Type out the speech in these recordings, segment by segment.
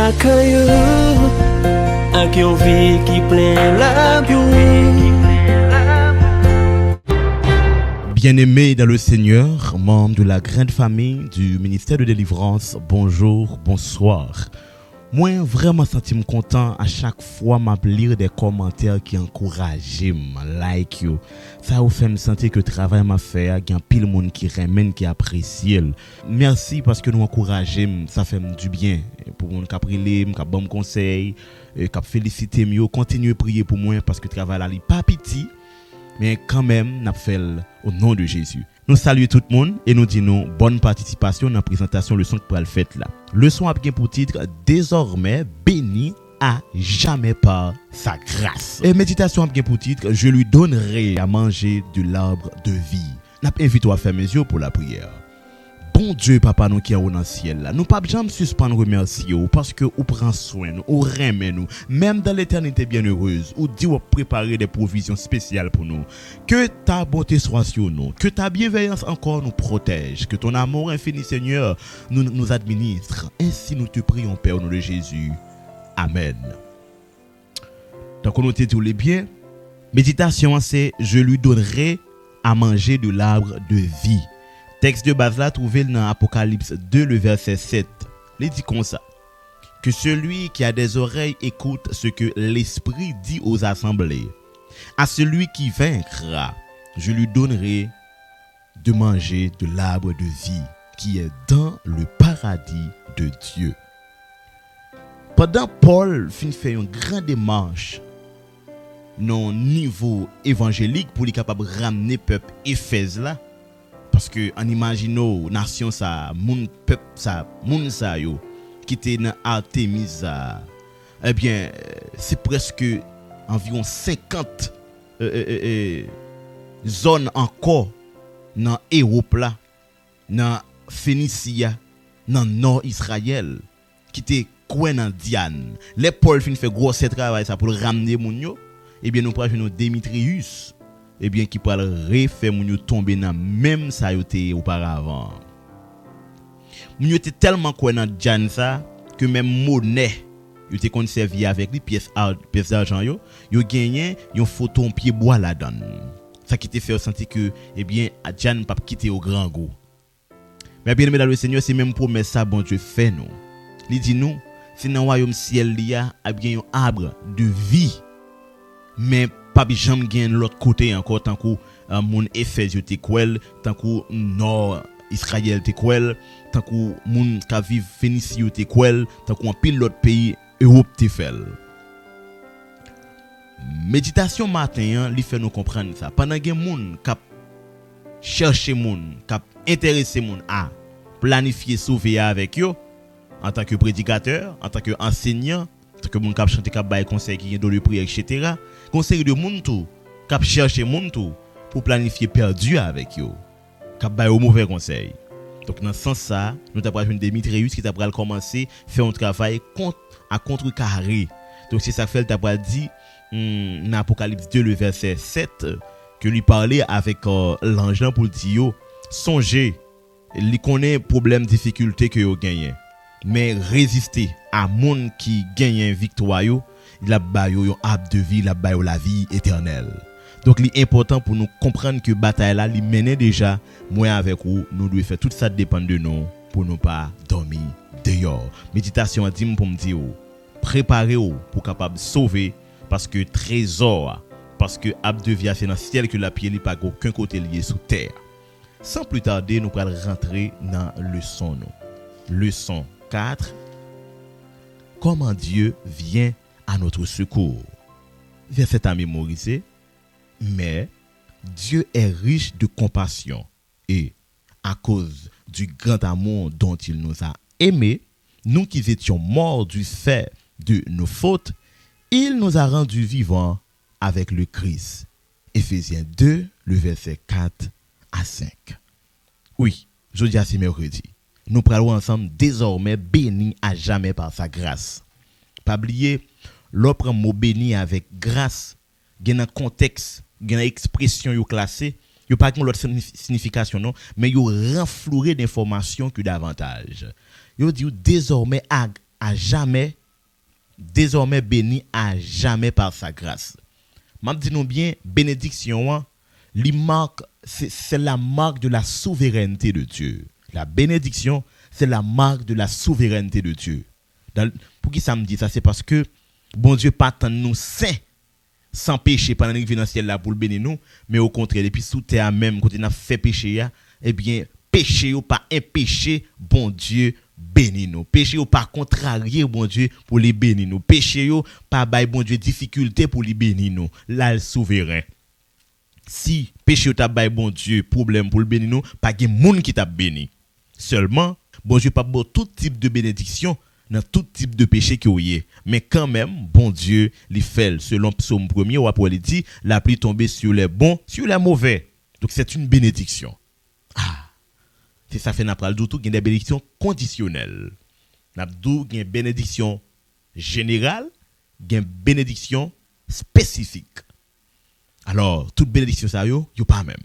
la caillou, avec une vie qui plein la vie. Bien-aimés dans le Seigneur, membres de la grande famille du ministère de délivrance, bonjour, bonsoir. Moi, vraiment senti content à chaque fois m'a lire des commentaires qui encouragent, like you. Ça vous fait me sentir que le travail m'a fait, il y a pile monde qui remène, qui apprécie. Merci parce que nous encouragez, ça fait du bien. Pour mon qui prilé, qui bon conseil, qui féliciter mieux, continuez à prier pour moi parce que le travail là, il pas petit. Mais quand même, nous fait au nom de Jésus. Nous saluons tout le monde et nous disons bonne participation dans la présentation leçon que pour le faire là. Leçon a bien pour titre désormais béni à jamais par sa grâce. Et méditation a bien pour titre je lui donnerai à manger de l'arbre de vie. N'a invité à faire mes yeux pour la prière. Bon Dieu, papa, nous qui est dans le ciel, là, nous pas jamais suspendre remercier parce que vous prenez soin, vous remet nous, même dans l'éternité bienheureuse, ou dit vous préparer des provisions spéciales pour nous. Que ta bonté soit sur nous, que ta bienveillance encore nous protège, que ton amour infini, Seigneur, nous administre. Ainsi nous te prions, Père, au nom de Jésus. Amen. Donc, on note tous les biens. Méditation, c'est je lui donnerai à manger de l'arbre de vie. Texte de base là trouvé dans Apocalypse 2 le verset 7. Il dit comme ça: que celui qui a des oreilles écoute ce que l'Esprit dit aux assemblées. À celui qui vaincra, je lui donnerai de manger de l'arbre de vie qui est dans le paradis de Dieu. Pendant Paul fait une grande démarche non niveau évangélique pour lui capable ramener peuple Éphèse là. Parce que en imaginant nation ça moun peuple ça moun ça yo qui était dans Artémis eh bien c'est presque environ 50 zones encore dans Europe là dans Phénicie dans nord Israël qui était coin dans Diane. Les Paul fin fait gros travail ça pour ramener moun yo. Eh bien nous prenons Démétrius eh bien qui pourra refaire moun tomber dans même ça yoté auparavant. Moun était tellement quoi dans Jan ça que même monnaie yoté conservé avec les pièces d'argent yo gagné yon photo en pied bois là-dedans. Ça qui te fait sentir que eh bien Jan pas quitter au grand goût. Mais bien aimé dans le Seigneur, c'est même promesse ça bon Dieu fait nous. Il dit nous c'est dans royaume ciel il y a bien un arbre de vie. Mais pas jamais gain l'autre côté encore tant que mon Éphèse était kwel, tant que nord Israël était kwel, tant que mon qui vivent Phénicie était kwel, tant que pile l'autre pays Europe était fait. Méditation matin li fait nous comprendre ça. Pendant que moun qui chercher moun, qui intéressé moun à planifier sauver avec yo en tant que prédicateur, en tant que enseignant, en tant que moun qui chanter qui bail conseil qui dans le prière etc. Conseil de moun tout cap chercher moun tout pour planifier perdu avec yo cap bail au mauvais conseil. Donc dans ce sens ça nous t'a pris Démétrius qui t'a pris commencer faire un travail à contrecarrer. Donc c'est ça fait t'a pris dit dans Apocalypse 2 le verset 7 que lui parlait avec l'ange pour dire songez li connaît problème difficulté que yo gagné mais résister à monde qui gagne victoire yo il a bayo yon arbre de vie, il a bayo la vie éternelle. Donc il est important pour nous comprendre que bataille là, il menait déjà moi avec vous, nous devons faire tout ça dépend de nous pour ne pas dormir dehors. Méditation dit pour me dire préparez-vous pour capable sauver parce que trésor parce que arbre de vie c'est dans le ciel que la pierre n'est pas aucun côté lié sous terre. Sans plus tarder, nous allons rentrer dans leçon nous. Leçon 4. Comment Dieu vient à notre secours. Verset à mémoriser. Mais Dieu est riche de compassion et à cause du grand amour dont il nous a aimés, nous qui étions morts du fait de nos fautes, il nous a rendus vivants avec le Christ. Éphésiens 2, le verset 4 à 5. Oui, je dis à ce mercredi. Nous parlons ensemble désormais bénis à jamais par sa grâce. Pas oublier, l'autre mot béni avec grâce, il y a un contexte, il y a une expression yo classée, il pas l'autre signification non, mais il renfloué d'informations que davantage. Il dit désormais à à jamais, désormais béni à jamais par sa grâce. M'a dit nous bien, bénédiction, hein, c'est la marque de la souveraineté de Dieu. La bénédiction, c'est la marque de la souveraineté de Dieu. Pour qui ça me dit ça? C'est parce que bon Dieu pas tant nous saints, sans péché pendant l'arrivée dans le ciel là pour le bénir nous, mais au contraire, depuis sous terre même, quand on a fait péché, eh bien, péché ou pas un péché, bon Dieu bénit nous. Péché ou pas contrarier bon Dieu pour les bénir nous. Péché ou pas bail bon Dieu difficulté pour les bénir nous. Là, le souverain. Si péché ou t'a bail bon Dieu problème pour le bénir nous, pas de monde qui t'a béni. Seulement, bon Dieu pas bon tout type de bénédiction dans tout type de péché qui y est. Mais quand même, bon Dieu, il fait, selon Psaume 1er, ou après il dit, la pluie tombe sur les bons, sur les mauvais. Donc c'est une bénédiction. Ah, c'est ça fait n'apral tout, il y a des bénédictions conditionnelles. N'abdou, il y a une bénédiction générale, il y a une bénédiction spécifique. Alors, toute bénédiction, ça y est pas même.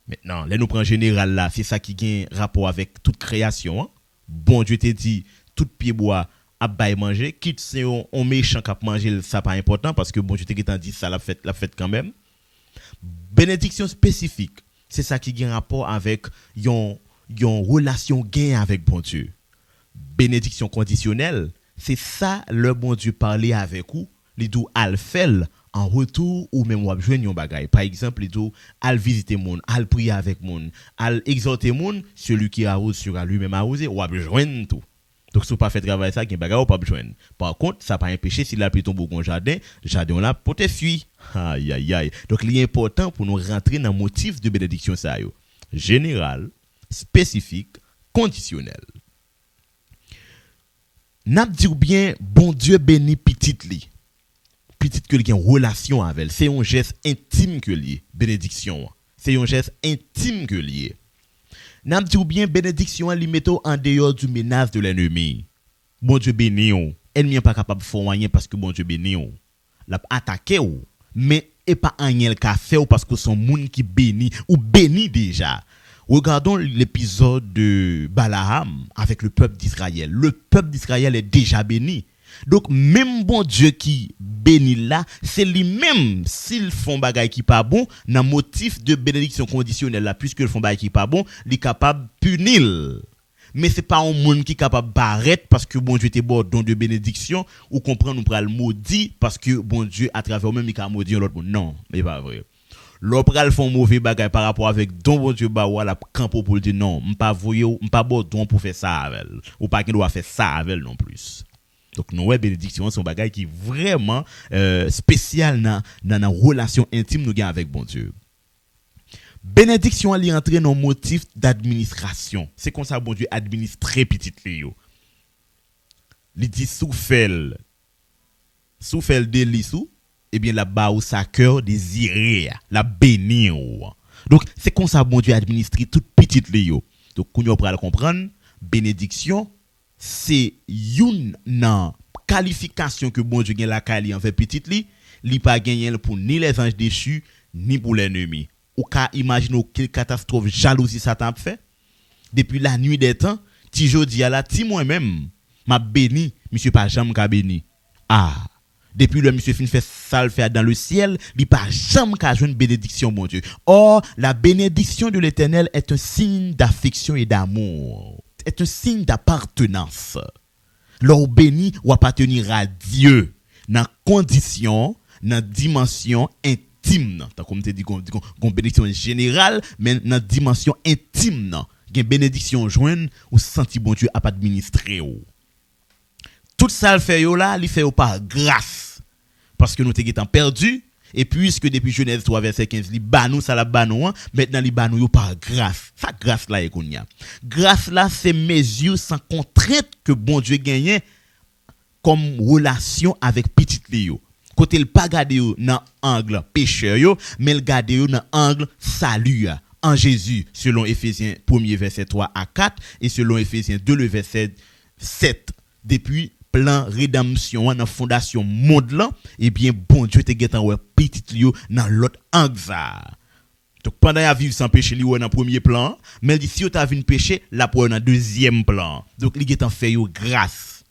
Maintenant, là, nous prenons général là, c'est ça qui a un rapport avec toute création. Hein? Bon Dieu te dit, tout pied bois à bail manger, quitte c'est on méchant qui a mangé, ça pas important parce que bon Dieu te dit ça la fête quand même. Bénédiction spécifique, c'est ça qui a un rapport avec yon relation gain avec bon Dieu. Bénédiction conditionnelle, c'est ça le bon Dieu parler avec vous, li dou al fel en retour ou même ou joindre yon bagay. Par exemple, li dou al visiter moun, al prier avec moun, al exhorter moun, celui qui arrose sera lui-même arrosé, ou joindre tout. Donc, si vous pas fait travail ça, il y a un bagage ou pas besoin. Par contre, ça pas un péché si la pluie tombe au jardin là, pour te fuir. Aïe, aïe, aïe. Donc, il est important pour nous rentrer dans le motif de bénédiction ça yo. Général, spécifique, conditionnel. N'a dit bien, bon Dieu bénit petite li. Petite que li a une relation avec elle. C'est un geste intime que lié. Bénédiction. C'est un geste intime que lié. N'a dit ou bien bénédiction li metto en dehors du menace de l'ennemi. Bon Dieu béni ou. Ennemi pas capable de faire rien parce que bon Dieu béni ou. L'a attaqué ou. Mais et pas rien qu'a fait ou parce que son monde qui béni ou béni déjà. Regardons l'épisode de Balaam avec le peuple d'Israël. Le peuple d'Israël est déjà béni. Donc même bon Dieu qui bénit là, c'est lui-même s'ils font bagay qui pas bon, dans motif de bénédiction conditionnelle là, puisque ils font bagay qui pas bon, il est capable punir. Mais c'est pas un monde qui est capable d'arrêter parce que bon Dieu était bon don de bénédiction ou comprendre nous pral maudit parce que bon Dieu à travers même il a maudit l'autre monde. Non, mais pas vrai. L'autre pral font mauvais bagay par rapport avec don bon Dieu ba ou la campo pour dire non, m'pas voyer m'pas bon don pour faire ça avec ou pas qu'il doit faire ça avec non plus. Donc, nos bénédictions sont bagailles qui vraiment spécial dans la relation intime nous avons avec bon Dieu. Bénédiction elle entre dans motif d'administration. C'est comme ça bon Dieu administrer petit Léo. Il dit souffel de l'issou, eh bien la ba ou sa cœur désiré, la bénir. Donc, c'est comme ça bon Dieu administrer toute petite Léo. Donc, qu'on y pourra comprendre, bénédiction c'est une qualification que bon Dieu gagne la quali en fait petite li pas gagner pour ni les anges déchus ni pour l'ennemi. Ou ka imagine quelle catastrophe jalousie Satan fait depuis la nuit des temps, ti jodi a la ti moi même m'a béni, monsieur pas jamais ka béni. Ah, depuis le monsieur fin fait ça le faire dans le ciel, il pas jamais ka joindre bénédiction bon Dieu. Or, la bénédiction de l'Éternel est un signe d'affection et d'amour. Est un signe d'appartenance. L'or béni ou appartenir à Dieu dans condition, dans dimension intime. Tant comme te dit qu'on bénédiction générale, mais dans dimension intime. Une bénédiction joine ou senti bon Dieu a pas administrer. Tout ça le fait là, il fait par grâce. Parce que nous t'étions perdus. Et puisque depuis Genèse 3 verset 15, li banou ça la banou, maintenant li banou yo par grâce. Ça grâce là qu'on y a. Grâce là c'est mesure sans contrainte que bon Dieu gagne comme relation avec petit Léo. Côté le pas garder yo dans angle pécheur yo, mais le garder yo dans angle salut en Jésus selon Éphésiens 1er verset 3 à 4 et selon Éphésiens 2 le verset 7. Depuis plan rédemption dans fondation monde là et bien bon Dieu te gèt en petit yo dans l'autre angle ça. Donc pendant à vivre sans péché li dans premier plan, mais si tu as vu péché la pour dans deuxième plan. Donc li gèt en fait yo grâce.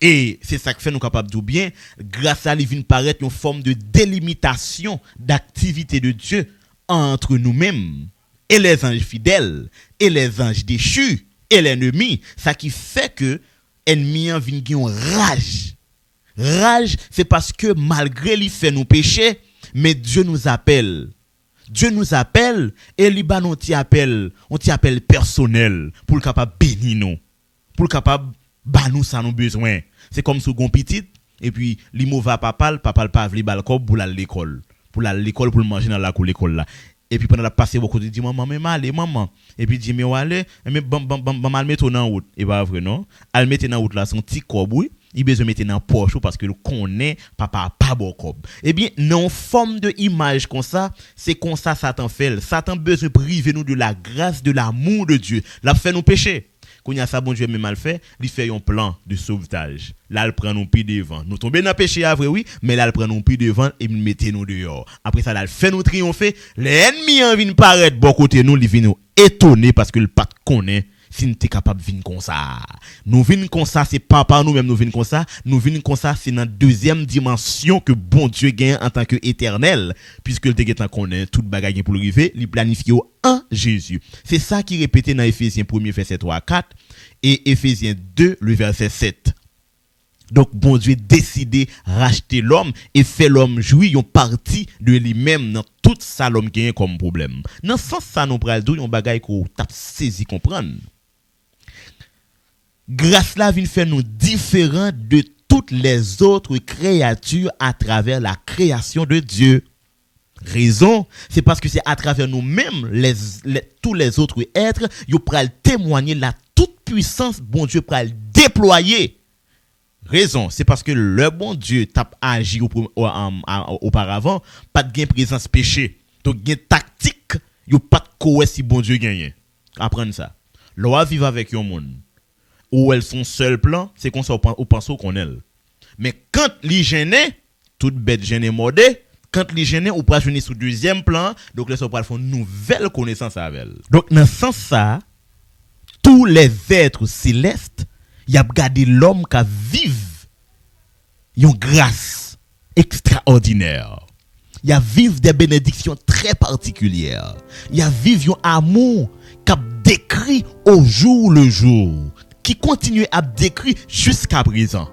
Et c'est ça qui fait nous capables de bien, grâce à lui vient paraître une forme de délimitation d'activité de Dieu entre nous-mêmes et les anges fidèles et les anges déchus et l'ennemi. Ça qui fait que l'ennemi vient une rage. Rage, c'est parce que malgré lui fait nous pécher, mais Dieu nous appelle. Dieu nous appelle et lui on t'y appelle personnel pour le capable bénir nous, pour le capable ba nous ça nous besoin. C'est comme si gon petit et puis li mauvais papa pas vle balcob pour aller l'école, pour manger dans la cour l'école là. Et puis pendant la passer beaucoup de dit maman mais mal maman et puis dit mais aller mais mal mettre en route et pas vrai non, al mettre en route là son petit cob oui. Il besoin mettre dans poche parce que le connaît papa pas bon cob. Eh bien non forme de image comme ça, c'est comme ça Satan fait. Satan besoin priver nous de la grâce, de l'amour de Dieu. L'a fait nous pécher. Quand il y a ça bon Dieu mais mal fait, il fait un plan de sauvetage. Là il prend nous pied devant. Nous tomber dans péché à vrai oui, mais là il prend nous pied devant et il mettait nous dehors. Après ça là il fait nous triompher. L'ennemi en vient paraître bon côté nous, il vient nous étonner parce que le pas connaît. Si nous sommes capables de venir comme ça. Nous venons comme ça, c'est pas par nous-mêmes, nous venons comme ça. Nous venons comme ça, c'est dans la deuxième dimension que bon Dieu gagne en tant qu'éternel. Puisque le Téguetan connaît toute bagaille pour arriver, il planifie en Jésus. C'est ça qui est répété dans Ephésiens 1, verset 3 à 4 et Ephésiens 2, le verset 7. Donc, bon Dieu décidé racheter l'homme et fait l'homme jouir une partie de lui-même dans tout ça l'homme gagne comme problème. Dans ce sens, ça nous pral dou yon bagay qu'on tape saisi comprendre. Grâce là vient faire nous différents de toutes les autres créatures à travers la création de Dieu. Raison, c'est parce que c'est à travers nous-mêmes tous les autres êtres, yo pral témoigner la toute puissance bon Dieu pral déployer. Raison, c'est parce que le bon Dieu tape agi auparavant, pas de gain présence péché. Donc gain tactique, yo pas de quoi si bon Dieu gagne. Apprendre ça. L'on vivre avec un monde où elles sont seul plan, c'est qu'on au pense qu'on elle. Mais quand li gêné, toute bête gêné modé, quand li gêné ou pas venir sous deuxième plan, donc les sopral font nouvelle connaissance avec elle. Donc dans ce sens ça, tous les êtres célestes y a gardé l'homme qui vive une grâce extraordinaire. Y a vivre des bénédictions très particulières. Y a vivre un amour qui décrit au jour le jour, qui continue à décrire jusqu'à présent.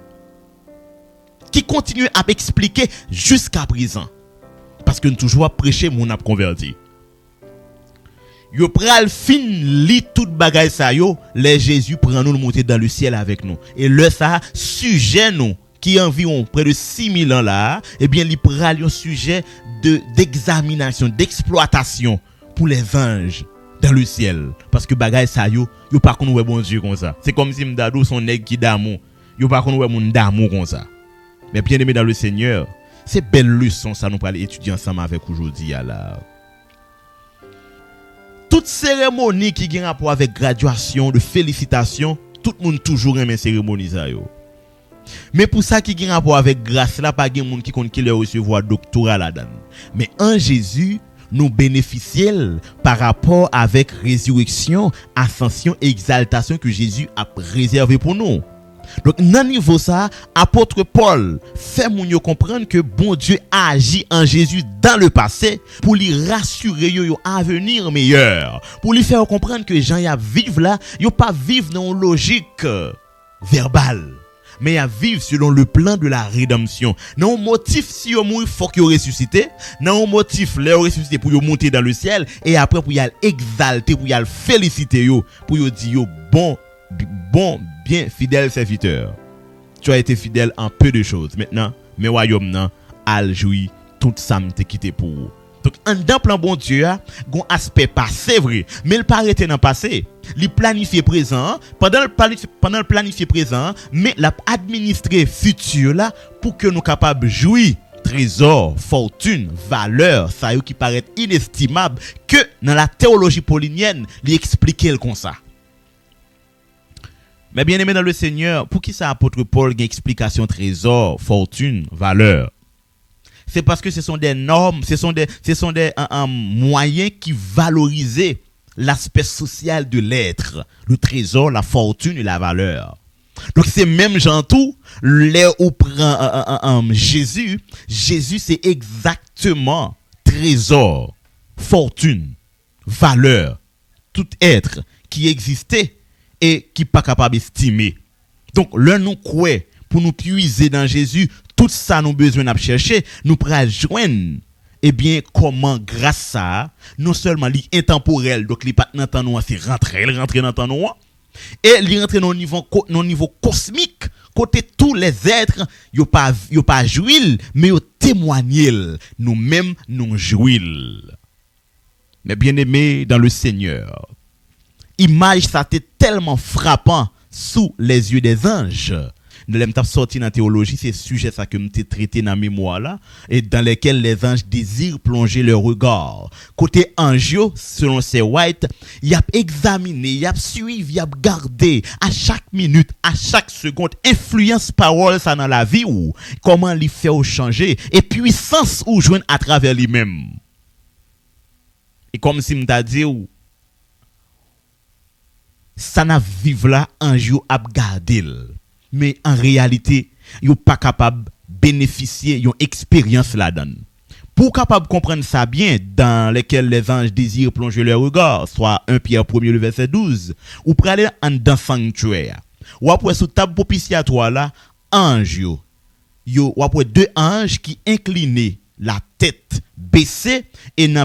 Qui continue à expliquer jusqu'à présent. Parce que nous toujours prêcher mon ap converti. Yo pral fin li tout bagay sa yo, les Jésus prend nous monter dans le ciel avec nous. Et le ça sujet nous qui environ près de 6000 ans là, eh bien li pral un sujet d'examination, d'exploitation pour les anges dans le ciel parce que bagay sa yo pas konn ouais bon Dieu comme ça. C'est comme si m'dadou son nèg qui d'amour, yo pas konn ouais moun d'amour comme ça. Mais bien aimé dans le Seigneur, c'est belle leçon ça nous pral étudier ensemble avec aujourd'hui là. Toute cérémonie qui a rapport avec graduation, de félicitations, tout le monde toujours aime cérémonie ça yo. Mais pour ça qui a rapport avec grâce là, pas de monde qui compte qui le recevoir doctorat là-dedans. Mais en Jésus, nous bénéficions par rapport avec résurrection, ascension, exaltation que Jésus a réservé pour nous. Donc, dans le niveau ça, apôtre Paul fait moun comprendre que bon Dieu a agi en Jésus dans le passé pour lui rassurer yo un avenir meilleur. Pour lui faire comprendre que Jean y a vivre là, yo pas vivre dans une logique verbale, mais à vivre selon le plan de la rédemption. Non motif si yo mourir faut que yo ressuscité, non motif les ressuscité pour yo monter dans le ciel et après pour y aller exalter, pour y aller féliciter yo, pour yo dire yo bon bien fidèle serviteur. Tu as été fidèle en peu de choses. Maintenant, mes royaumes nan al joui tout ça m'te quitté pour. Donc en dans plan bon Dieu a gon aspect passé vrai, mais il pas arrêté dans passé. Il planifié présent, pendant le planifié présent, mais l'a administré futur là pour que nous capables jouir trésor, fortune, valeur, ça qui paraît inestimable que dans la théologie paulinienne, il expliquer comme ça. Mais bien aimé dans le Seigneur, pour qui ça apôtre Paul une explication trésor, fortune, valeur? C'est parce que ce sont des normes, ce sont des moyens qui valorisent l'aspect social de l'être, le trésor, la fortune et la valeur. Donc c'est même genre tout, là où prend Jésus, Jésus c'est exactement trésor, fortune, valeur, tout être qui existait et qui pas capable d'estimer. Donc là nous croyons pour nous puiser dans Jésus, tout ça nous besoin de chercher, nous pourrons joindre. Eh bien, comment, grâce à ça, non seulement l'intemporel, donc les pas dans nous, c'est rentrer dans temps nous, et il rentre dans le niveau cosmique, côté tous les êtres, yo pas jouil, mais yo témoigner, nous-mêmes nous jouil. Mais bien aimé dans le Seigneur, image ça était tellement frappant sous les yeux des anges. Nous l'avons sorti dans la théologie, c'est sujet ça que nous t'ai traité dans la mémoire là, et dans lesquels les anges désirent plonger leur regard. Côté ange, selon ces white, il a examiné, il a suivi, il a gardé à chaque minute, à chaque seconde, influence parole ça dans la vie ou comment l'y fait changer et puissance ou joindre à travers lui-même. Et comme si m't'a dit ça n'a vivre là ange a gardé. Mais en réalité, ils sont pas capable de bénéficier d'une expérience là-dedans. Pour capable comprendre ça bien, dans lesquels les anges désirent plonger leur regard, soit 1 Pierre 1er le verset 12, ou pour aller en dans sanctuaire. Ou après sous table propitiatoire là, ange ou après deux anges qui inclinaient la tête baissée et dans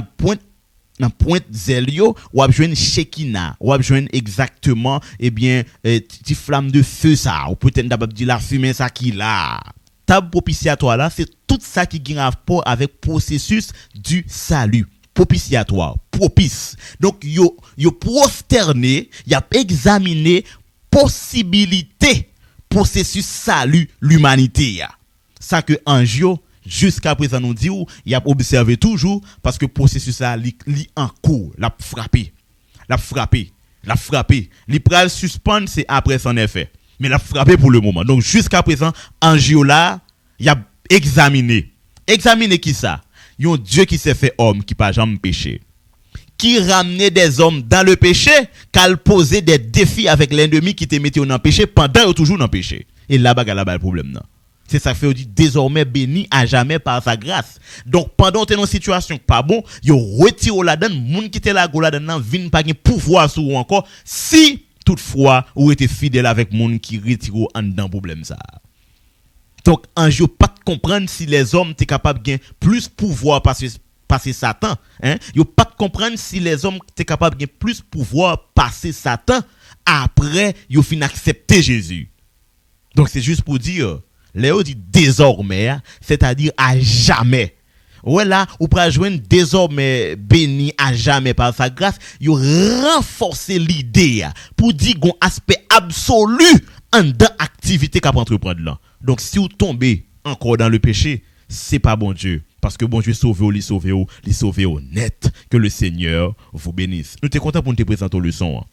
pointe zelio ou a joindre Shekina ou a joindre exactement ti flamme de feu ça ou peut-être d'abord dire la fumée ça qui là table propitiatoire là c'est tout ça qui a rapport avec processus du salut propitiatoire propice donc yo prosterné y a examiné possibilité processus salut l'humanité ça que ange jusqu'à présent nous dit il a observé toujours parce que processus ça li en cours l'a frappé li pral suspendre c'est après son effet mais l'a frappé pour le moment donc jusqu'à présent ange là il a examiné qui ça un Dieu qui s'est fait homme qui pas jamais péché qui ramenait des hommes dans le péché qu'elle posait des défis avec l'ennemi qui te mettait dans le péché pendant toujours dans le péché et là-bas le problème non. C'est ça fait dit désormais béni à jamais par sa grâce. Donc pendant que tu es dans une situation pas bon, yo retire la donne, moun qui te la go la donne vinn pas gen pouvoir sur ou encore si toutefois ou était fidèle avec moun qui retire en dedans problème ça. Donc ange pas de comprendre si les hommes t'es capable gain plus pouvoir passer Satan, hein? Yo pas de comprendre si les hommes t'es capable gain plus pouvoir passer Satan après yo fin accepter Jésus. Donc c'est juste pour dire Léo dit désormais, c'est-à-dire à jamais. Voilà, ou pour joindre désormais béni à jamais par sa grâce, il renforcer l'idée pour dire qu'on aspect absolu en dans activité qu'a entreprendre là. Donc si vous tombez encore dans le péché, c'est pas bon Dieu parce que bon Dieu sauve net que le Seigneur vous bénisse. Nous sommes contents pour te présenter le son.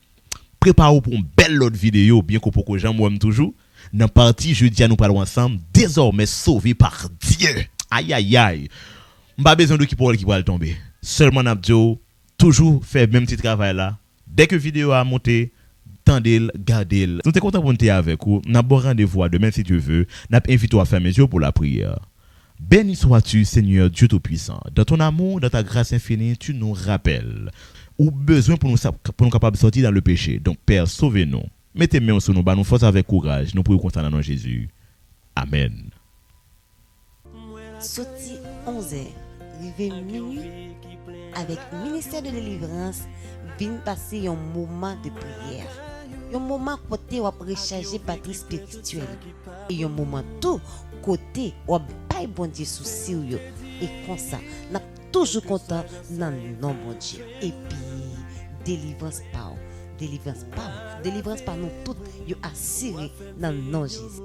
Préparez-vous pour une belle autre vidéo bien qu'on peut j'aime moi toujours. Dans partie jeudi nous parlons ensemble désormais sauvé par Dieu. Aïe aïe aïe. M'pas besoin de qui pour tomber. Seulement Nabdio toujours fait même petit travail là. Dès que vidéo a monté, tendez, gardez. Nous sommes contents pour nous avec vous. N'a bon rendez-vous demain si Dieu veut. N'a invité à faire mes yeux pour la prière. Béni sois-tu Seigneur Dieu Tout-Puissant. Dans ton amour, dans ta grâce infinie, tu nous rappelles ou besoin pour nous capables de sortir dans le péché. Donc Père, sauvez-nous. Mettez main sur nous, nous force avec courage. Nous pouvons compter dans Jésus. Amen. Sorti 11h, arrivé minuit, avec ministère de délivrance, vient passer un moment de prière. Un moment côté où on recharger batterie spirituelle. Et un moment tout côté où on bail bon Dieu sous sérieux. Et comme ça, on a toujours content dans le nom bon Dieu. Et puis, délivrance par nous toutes, yo assuré dans le nom de Jésus.